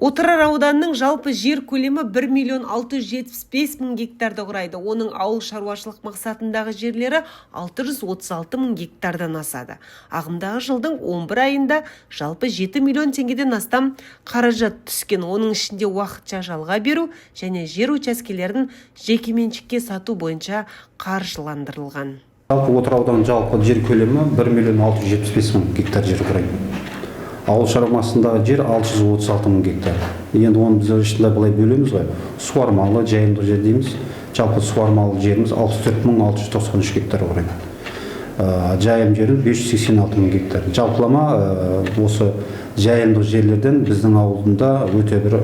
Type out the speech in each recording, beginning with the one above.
Отырар ауданының жалпы жер көлемі 1.675.000 гектарды құрайды. Оның ауыл шаруашылық мақсатындағы жерлері 636.000 гектардан асады. Ағымдағы жылдың 11 айында жалпы 7 миллион теңгеден астам қаражат түскен. Оның ішінде уақытша жалға беру және жер учаскелерін жекеменшікке сату бойынша қаржыландырылған. Жалпы Отырар ауданының жалпы жер көлемі 1.675.000 гектар жер құрайды. Ауыл шаруашылығындағы жер 636.000 гектар. Енді оны біз ішінде былай бөлеміз ғой. Суармалы, жайылымдық жер дейміз. Жалпы суармалы жеріміз 64.693 гектар құрайды. Жайылым жері 586.000 гектар. Жалпылама осы жайылымдық жерлерден біздің ауылында өте бір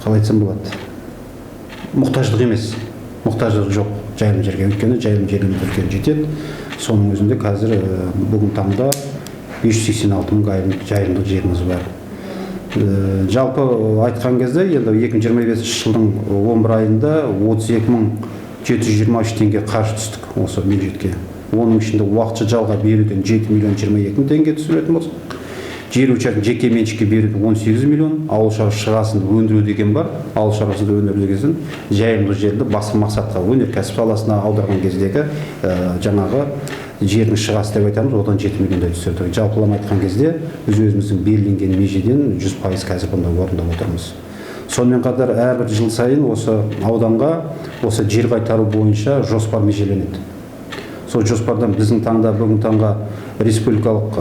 қалай айтсам болады. Мұқтаждық емес. Мұқтаждық жоқ жайылым жерге. Өйткені жайылым жеріміз үлкен жетеді. Соның өзінде қазір бүгін таңда 586.000 жайылымдық жеріміз бар. Жалпы айтқан кезде, енді 2025 жылдың 11 айында 32.723 теңге қаржы түстік осы бюджетке. Оның ішінде уақытша жалға беруден 7 миллион 22 теңге түсіретін болсақ, жер учаскесін жеке меншікке беруден 18 миллион, ауыл шаруашылығын өндіру деген бар. Ауыл шаруашылығын өндіру деген жайылымдық жерді басқа мақсатқа, өнеркәсіп саласына аударған кездегі жаңағы жердің шығасы деп айтамыз, одан 7 миллиондай түсірдік. Жалпылама айтқан кезде біз өзіміздің белгіленген межеден 100% қазір бұнда орындап отырмыз. Сонымен қатар әрбір жыл сайын осы ауданға осы жер қайтару бойынша жоспар межеленеді. Сол жоспардан біздің таңда бүгін таңға республикалық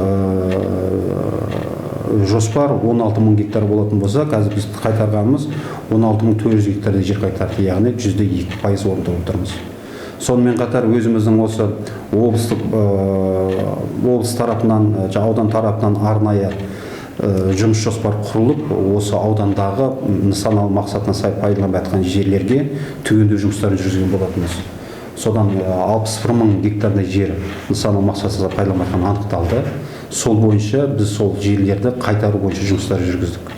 жоспар 16.000 гектар болатын болса, қазір біз қайтарғанымыз 16.400 гектардай жер қайтарды, яғни 102% орындап отырмыз. Сонымен қатар өзіміздің осы облыс тарапынан, аудан тарапынан арнайы жұмыс жоспар құрылып, осы аудандағы нысаналы мақсатына сай пайдаланып жатқан жерлерге түгендеу жұмыстарын жүргізген болатынбыз. Содан 61.000 гектардай жер нысаналы мақсатсыз пайдаланып жатқан анықталды. Сол бойынша біз сол жерлерді қайтару бойынша жұмыстар жүргіздік.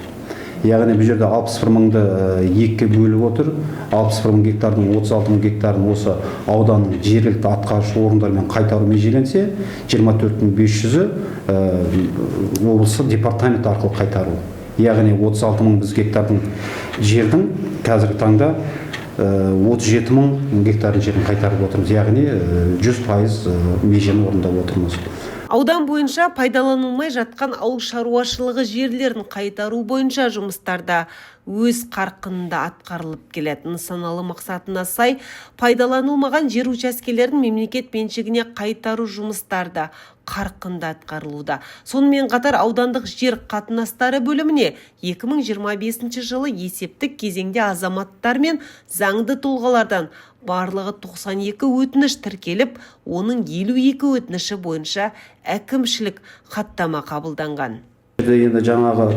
Яғни бұл жерде 61.000-ды екіге бөліп отыр. 61.000 гектардың 36.000 гектарын осы ауданның жергілікті атқарушы орындарымен қайтару межеленсе, 24.500-і облыстық департамент арқылы қайтару. Яғни 36.000 біз гектардың жердің қазіргі таңда 37.000 гектардың жерін қайтарып отырмыз. Яғни 100% межені орындап отырмыз. Аудан бойынша пайдаланылмай жатқан ауыл шаруашылығы жерлерін қайтару бойынша жұмыстарда өз қарқынында атқарылып келеді. Нысаналы мақсатына сай пайдаланылмаған жер учаскелерін мемлекет меншігіне қайтару жұмыстарда қарқынды атқарылуда. Сонымен қатар аудандық жер қатынастары бөліміне 2025 жылы есептік кезеңде азаматтар мен заңды тұлғалардан барлығы 92 өтініш тіркеліп, оның 52 өтініші бойынша әкімшілік хаттама қабылданған. Енді жаңағы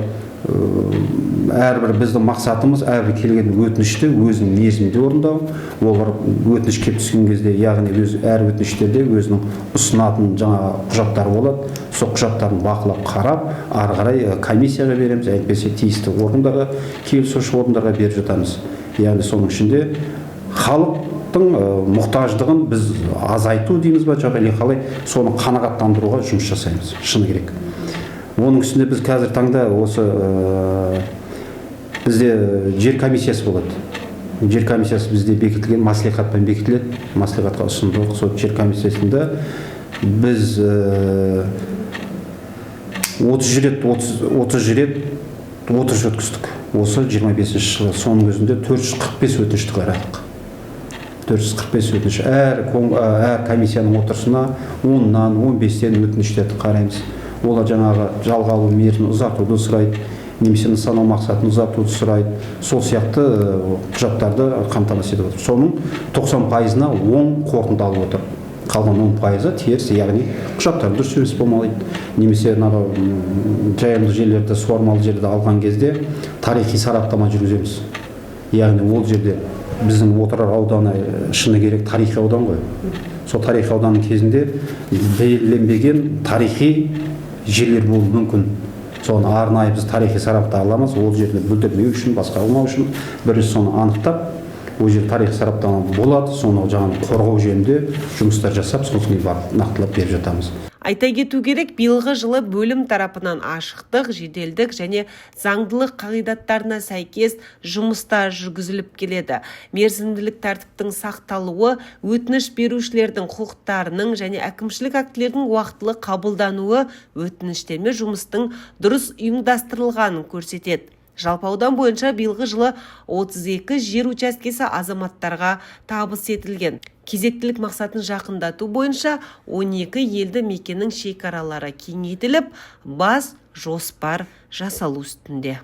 әрбір біздің мақсатымыз әрбір келген өтінішті өзінің мерзімінде орындау. Олар өтініш келіп түскен кезде, яғни әр өтініштерде өзінің ұсынатын жаңа құжаттары болады. Сол құжаттарын бақылап қарап, ары қарай комиссияға береміз, әйтпесе тиісті орындарға, келісуші орындарға беріп жатамыз. Яғни соның ішінде халықтың мұқтаждығын біз азайту дейміз ба, жоқ әлде қалай соны қанағаттандыруға жұмыс жасаймыз, шыны керек. Оның үстінде біз қазір таңда осы бізде жер комиссиясы болады. Жер комиссиясы бізде бекітілген, маслихатпен бекітіледі. Маслихатқа ұсындық. Сол жер комиссиясында біз 30 рет өткіздік. Осы 25 жылы соның өзінде 445 өтінішті қарадық. 445 өтініш. Әр комиссияның отырысына 10-нан 15-тен өтініштерді қараймыз. Олар жаңағы жалға алу мерзімін ұзартуды сұрайды, немесе нысаналы мақсатын ұзартуды сұрайды. Сол сияқты құжаттарды қамтамасыз етіп отыр. Соның 90%-на оң қорытынды алып отыр. Қалған 10%-ы теріс, яғни құжаттар дұрыс емес болмайды. Немесе жайылымдық жерлерді, суармалы жерді алған кезде тарихи сараптама жүргіземіз. Яғни ол жерде біздің Отырар ауданы шыны керек тарихи аудан ғой. Сол тарихи ауданның кезінде белгіленбеген тарихи жерлер болуы мүмкін. Соны арнайы біз тарихи сарапта аламыз. Ол жерді бүлдірмеу үшін, басқа қылмау үшін бірінші соны анықтап, ол жер тарихи сараптама болады. Соны жаңағы қорғау жөнінде жұмыстар жасап, сосын барып нақтылап беріп жатамыз. Айта кету керек, биылғы жылы бөлім тарапынан ашықтық, жеделдік және заңдылық қағидаттарына сәйкес жұмыстар жүргізіліп келеді. Мерзімділік тәртіптің сақталуы, өтініш берушілердің құқықтарының және әкімшілік актілердің уақытылы қабылдануы өтініштер мен жұмыстың дұрыс ұйымдастырылғанын көрсетеді. Жалпы аудан бойынша биылғы жылы 32 жер учаскесі азаматтарға табыс етілген. Кезектілік мақсатын жақындату бойынша 12 елді мекеннің шекаралары кеңейтіліп, бас жоспар жасалу үстінде.